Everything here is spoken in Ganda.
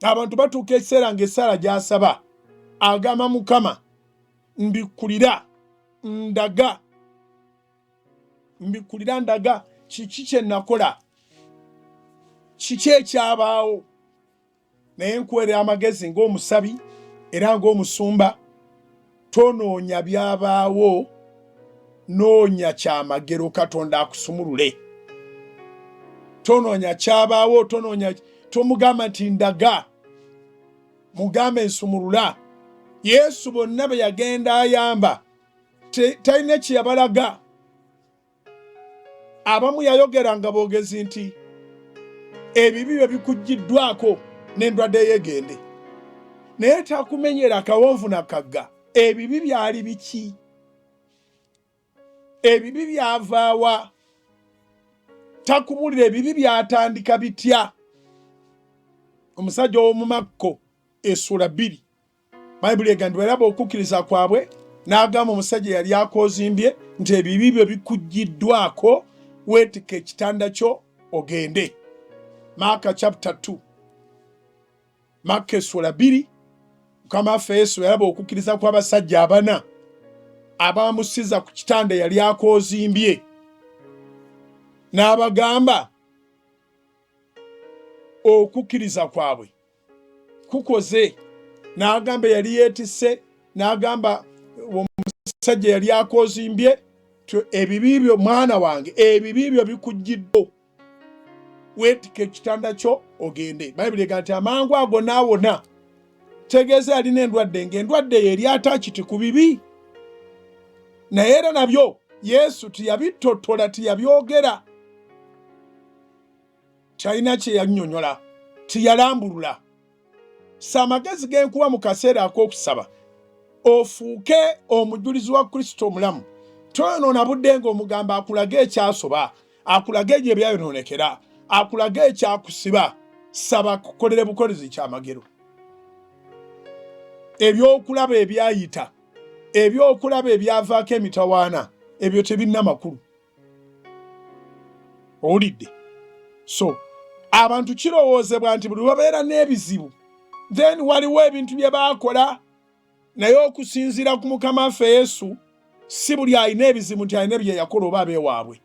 abantu batuuka ekiseera ng'essaala gy'asaba agamba Mukama mbikkulira ndaga kiki kye nakola, kiki ekyabaawo. Naye nkuweerera amagezi ng'omusabi era ng'omusumba, tonoonya byabaawo, noonya ky'amagero, Katonda akusumulule. Tonoonya kyabaawo, tonoonya, tomugamba nti ndaga, mugambe nsumulula. Yesu bonna be yagenda ayamba talina kye yabalaga. Abamu yayogeranga boogezi nti ebibi bye bikuggiddwako n'endwadde yegende, naye takumenyera akawonvu nakagga. Ebibi byali biki? Ebibi byavaawa? Takubulira ebibi byatandika bitya? Omusajja ow'omu Makko essula 2 Bayibuli egamba eraba okukkiriza kwabwe, n'agamba omusajja yali akoozimbye nti ebibi byo bikuggiddwako, weetika ekitanda kyo ogende. Maaka chapter 2 Makka essula 2 Mukama waffe Yesu yaraba okukkiriza kw'abasajja 4 abamusiza ku kitanda yali akoozimbye, n'abagamba okukkiriza kwabwe kukoze. N'agamba yali yeetisse, n'agamba omusajja yali akoozimbye, ebibi byo mwana wange, ebibi byo bikuggiddwa, weetika ekitanda kyo ogende. Bayibuli egamba nti amangu ago n'awona. Tegeeza yalina endwadde, ng'endwadde ye eri atakiti ku bibi. Naye era nabyo Yesu tiyabitottola, tiyabyogera, kyalina kye yannyonnyola, tiyalambulula. Amagezi genkuwa mu kaseera ak'okusaba ofuuke omujulizi wa Kristo omulamu. Toyonoona budde ng'omugamba akulage ekyasoba, akulage gye byayonoonekera, akulage ekyakusiba. Saba kukolere bukolezi ky'amagero. Ebyokulaba ebyayita, ebyokulaba ebyavaako emitawaana, ebyo tebinna makulu. Owulidde? So abantu kirowoozebwa nti buli wabeera n'ebizibu then waliwo ebintu bye baakola, naye okusinziira ku Mukama waffe Yesu si buli alina ebizibu nti alina bye yakola oba abeewaabwe.